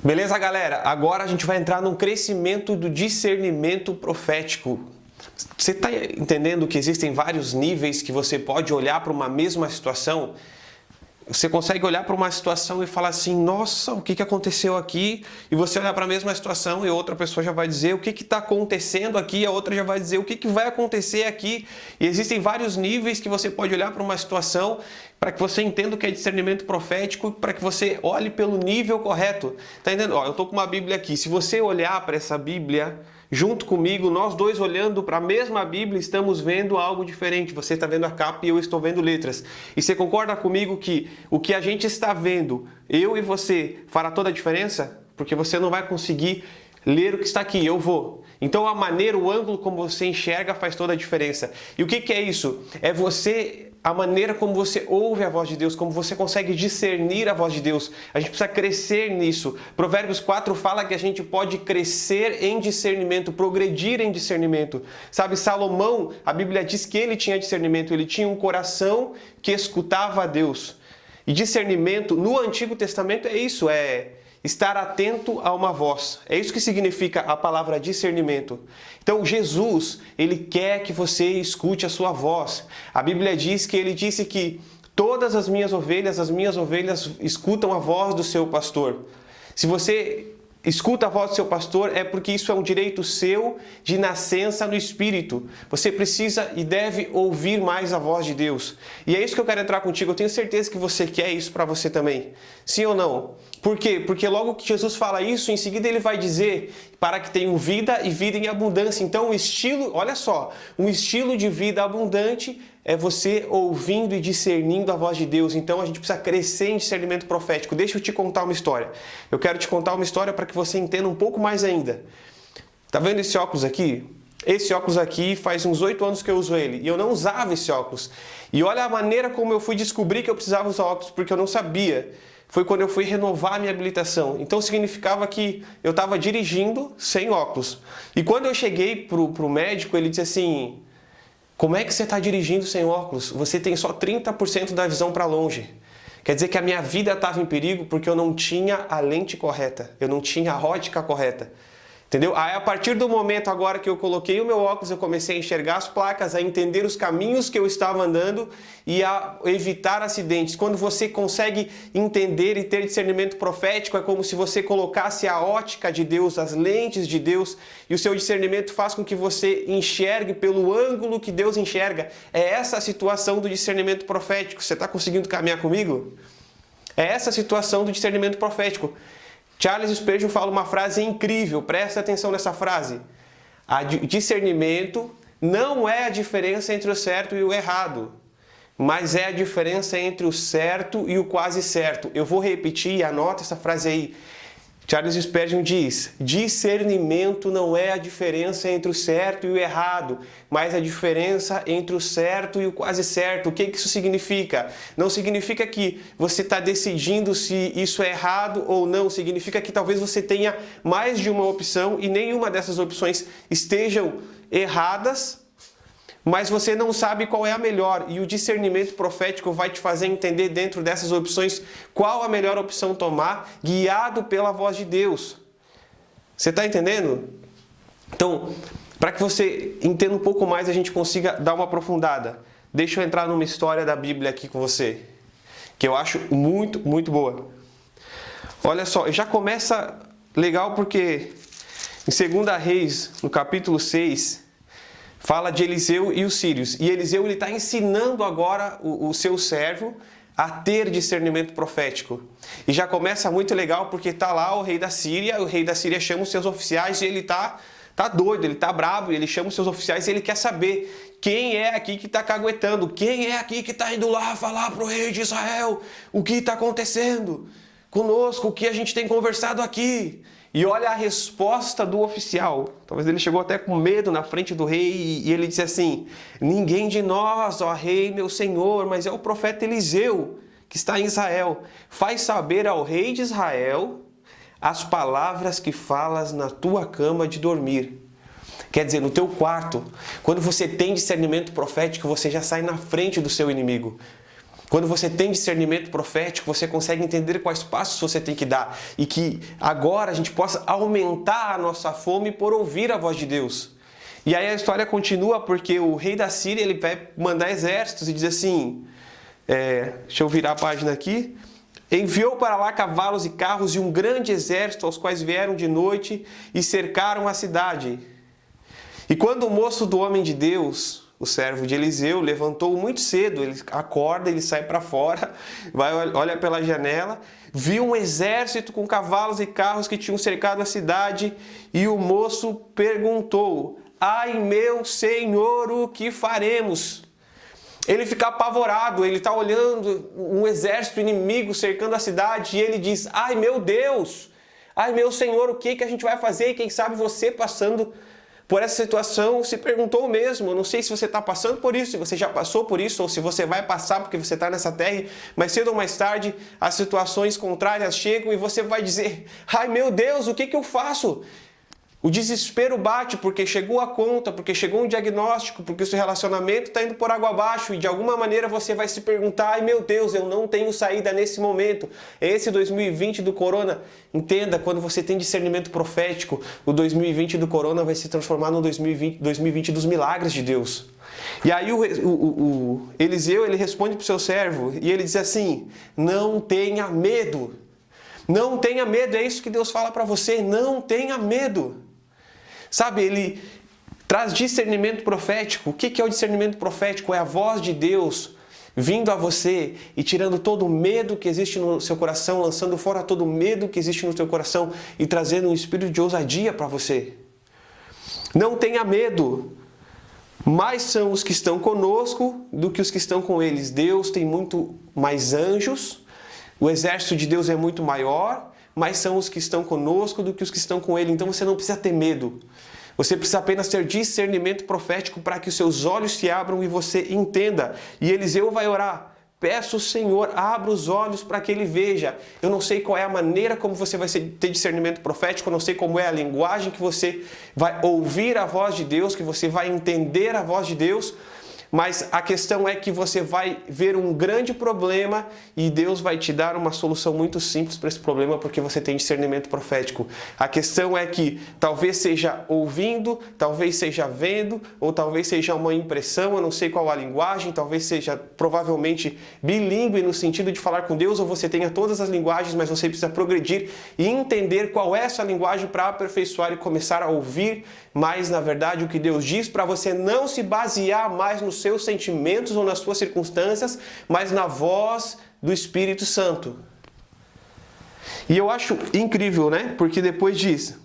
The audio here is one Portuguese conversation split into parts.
Beleza, galera? Agora a gente vai entrar num crescimento do discernimento profético. Você está entendendo que existem vários níveis que você pode olhar para uma mesma situação? Você consegue olhar para uma situação e falar assim, nossa, o que aconteceu aqui? E você olhar para a mesma situação e outra pessoa já vai dizer o que está acontecendo aqui, e a outra já vai dizer o que vai acontecer aqui. E existem vários níveis que você pode olhar para uma situação para que você entenda o que é discernimento profético, para que você olhe pelo nível correto. Tá entendendo? Ó, eu estou com uma Bíblia aqui. Se você olhar para essa Bíblia junto comigo, nós dois olhando para a mesma Bíblia, estamos vendo algo diferente. Você está vendo a capa e eu estou vendo letras. E você concorda comigo que o que a gente está vendo, eu e você, fará toda a diferença? Porque você não vai conseguir ler o que está aqui, eu vou. Então a maneira, o ângulo como você enxerga faz toda a diferença. E o que é isso? É a maneira como você ouve a voz de Deus, como você consegue discernir a voz de Deus. A gente precisa crescer nisso. Provérbios 4 fala que a gente pode crescer em discernimento, progredir em discernimento. Sabe, Salomão, a Bíblia diz que ele tinha discernimento, ele tinha um coração que escutava a Deus. E discernimento, no Antigo Testamento, é isso, é estar atento a uma voz. É isso que significa a palavra discernimento. Então Jesus, ele quer que você escute a sua voz. A Bíblia diz que ele disse que todas as minhas ovelhas escutam a voz do seu pastor. Se você escuta a voz do seu pastor, é porque isso é um direito seu de nascença no Espírito. Você precisa e deve ouvir mais a voz de Deus. E é isso que eu quero entrar contigo. Eu tenho certeza que você quer isso para você também. Sim ou não? Por quê? Porque logo que Jesus fala isso, em seguida ele vai dizer para que tenham vida e vida em abundância. Então olha só, um estilo de vida abundante é você ouvindo e discernindo a voz de Deus. Então a gente precisa crescer em discernimento profético. Deixa eu te contar uma história. Eu quero te contar uma história para que você entenda um pouco mais ainda. Tá vendo esse óculos aqui? Esse óculos aqui faz uns 8 anos que eu uso ele. E eu não usava esse óculos. E olha a maneira como eu fui descobrir que eu precisava usar óculos, porque eu não sabia. Foi quando eu fui renovar a minha habilitação. Então significava que eu estava dirigindo sem óculos. E quando eu cheguei pro médico, ele disse assim: como é que você está dirigindo sem óculos? Você tem só 30% da visão para longe. Quer dizer que a minha vida estava em perigo porque eu não tinha a lente correta. Eu não tinha a ótica correta. Entendeu? Aí a partir do momento agora que eu coloquei o meu óculos, eu comecei a enxergar as placas, a entender os caminhos que eu estava andando e a evitar acidentes. Quando você consegue entender e ter discernimento profético, é como se você colocasse a ótica de Deus, as lentes de Deus, e o seu discernimento faz com que você enxergue pelo ângulo que Deus enxerga. É essa a situação do discernimento profético. Você está conseguindo caminhar comigo? É essa a situação do discernimento profético. Charles Spurgeon fala uma frase incrível, presta atenção nessa frase. Discernimento não é a diferença entre o certo e o errado, mas é a diferença entre o certo e o quase certo. Eu vou repetir, anota essa frase aí. Charles Spurgeon diz: discernimento não é a diferença entre o certo e o errado, mas a diferença entre o certo e o quase certo. O que isso significa? Não significa que você está decidindo se isso é errado ou não. Significa que talvez você tenha mais de uma opção e nenhuma dessas opções estejam erradas, mas você não sabe qual é a melhor, e o discernimento profético vai te fazer entender dentro dessas opções qual a melhor opção tomar, guiado pela voz de Deus. Você está entendendo? Então, para que você entenda um pouco mais, a gente consiga dar uma aprofundada. Deixa eu entrar numa história da Bíblia aqui com você, que eu acho muito, muito boa. Olha só, já começa legal porque em 2 Reis, no capítulo 6... fala de Eliseu e os sírios. E Eliseu está ensinando agora o seu servo a ter discernimento profético. E já começa muito legal porque está lá o rei da Síria chama os seus oficiais e ele tá doido, ele está bravo, ele chama os seus oficiais e ele quer saber quem é aqui que está caguetando, quem é aqui que está indo lá falar para o rei de Israel o que está acontecendo conosco, o que a gente tem conversado aqui. E olha a resposta do oficial. Talvez ele chegou até com medo na frente do rei e ele disse assim: ninguém de nós, ó rei, meu senhor, mas é o profeta Eliseu que está em Israel. Faz saber ao rei de Israel as palavras que falas na tua cama de dormir. Quer dizer, no teu quarto. Quando você tem discernimento profético, você já sai na frente do seu inimigo. Quando você tem discernimento profético, você consegue entender quais passos você tem que dar. E que agora a gente possa aumentar a nossa fome por ouvir a voz de Deus. E aí a história continua porque o rei da Síria ele vai mandar exércitos e diz assim... deixa eu virar a página aqui. Enviou para lá cavalos e carros e um grande exército, aos quais vieram de noite e cercaram a cidade. E quando o moço do homem de Deus, o servo de Eliseu, levantou muito cedo, ele acorda, ele sai para fora, olha pela janela, viu um exército com cavalos e carros que tinham cercado a cidade, e o moço perguntou: ai, meu senhor, o que faremos? Ele fica apavorado, ele está olhando um exército inimigo cercando a cidade e ele diz: ai meu Deus, ai meu Senhor, o que a gente vai fazer? E quem sabe você passando por essa situação se perguntou mesmo. Eu não sei se você está passando por isso, se você já passou por isso ou se você vai passar porque você está nessa terra, mas cedo ou mais tarde as situações contrárias chegam e você vai dizer: ai meu Deus, o que eu faço? O desespero bate porque chegou a conta, porque chegou um diagnóstico, porque o seu relacionamento está indo por água abaixo e de alguma maneira você vai se perguntar: ai meu Deus, eu não tenho saída nesse momento. É esse 2020 do corona. Entenda, quando você tem discernimento profético, o 2020 do corona vai se transformar no 2020 dos milagres de Deus. E aí o Eliseu ele responde para o seu servo e ele diz assim: não tenha medo. Não tenha medo, é isso que Deus fala para você, não tenha medo. Sabe, ele traz discernimento profético. O que é o discernimento profético? É a voz de Deus vindo a você e tirando todo o medo que existe no seu coração, lançando fora todo o medo que existe no seu coração e trazendo um espírito de ousadia para você. Não tenha medo. Mais são os que estão conosco do que os que estão com eles. Deus tem muito mais anjos, o exército de Deus é muito maior, mas são os que estão conosco do que os que estão com ele. Então você não precisa ter medo. Você precisa apenas ter discernimento profético para que os seus olhos se abram e você entenda. E Eliseu vai orar: peço ao Senhor, abra os olhos para que ele veja. Eu não sei qual é a maneira como você vai ter discernimento profético, eu não sei como é a linguagem que você vai ouvir a voz de Deus, que você vai entender a voz de Deus. Mas a questão é que você vai ver um grande problema e Deus vai te dar uma solução muito simples para esse problema porque você tem discernimento profético. A questão é que talvez seja ouvindo, talvez seja vendo, ou talvez seja uma impressão, eu não sei qual a linguagem, talvez seja provavelmente bilíngue no sentido de falar com Deus, ou você tenha todas as linguagens, mas você precisa progredir e entender qual é essa linguagem para aperfeiçoar e começar a ouvir mais, na verdade, o que Deus diz, para você não se basear mais nos seus sentimentos ou nas suas circunstâncias, mas na voz do Espírito Santo. E eu acho incrível, né? Porque depois diz: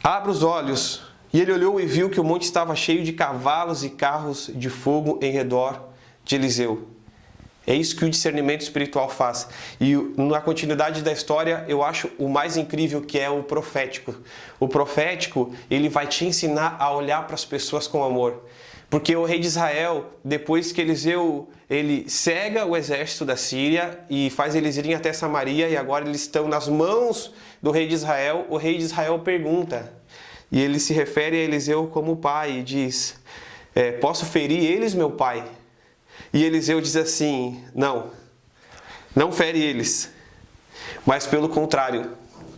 abra os olhos. E ele olhou e viu que o monte estava cheio de cavalos e carros de fogo em redor de Eliseu. É isso que o discernimento espiritual faz. E na continuidade da história, eu acho o mais incrível que é o profético. O profético, ele vai te ensinar a olhar para as pessoas com amor. Porque o rei de Israel, depois que Eliseu, ele cega o exército da Síria e faz eles irem até Samaria e agora eles estão nas mãos do rei de Israel, o rei de Israel pergunta, e ele se refere a Eliseu como pai e diz: posso ferir eles, meu pai? E Eliseu diz assim: não fere eles, mas pelo contrário,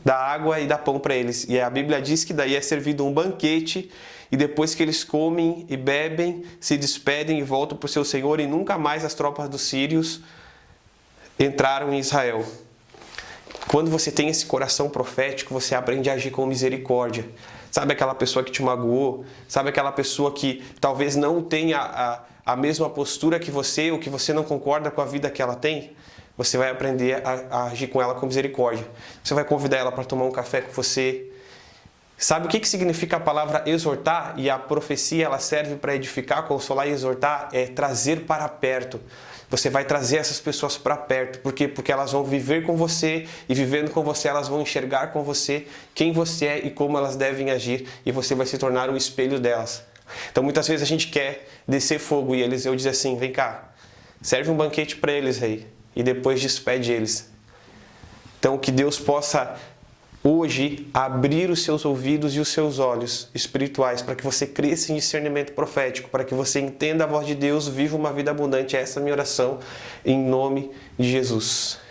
dá água e dá pão para eles. E a Bíblia diz que daí é servido um banquete, e depois que eles comem e bebem, se despedem e voltam para o seu senhor, e nunca mais as tropas dos sírios entraram em Israel. Quando você tem esse coração profético, você aprende a agir com misericórdia. Sabe aquela pessoa que te magoou? Sabe aquela pessoa que talvez não tenha a mesma postura que você, ou que você não concorda com a vida que ela tem? Você vai aprender a agir com ela com misericórdia. Você vai convidar ela para tomar um café com você. Sabe o que significa a palavra exortar? E a profecia ela serve para edificar, consolar e exortar, é trazer para perto. Você vai trazer essas pessoas para perto. Por quê? Porque elas vão viver com você e vivendo com você, elas vão enxergar com você quem você é e como elas devem agir. E você vai se tornar um espelho delas. Então muitas vezes a gente quer descer fogo e Eliseu diz assim: vem cá, serve um banquete para eles aí e depois despede eles. Então que Deus possa hoje abrir os seus ouvidos e os seus olhos espirituais para que você cresça em discernimento profético, para que você entenda a voz de Deus, viva uma vida abundante. Essa é a minha oração em nome de Jesus.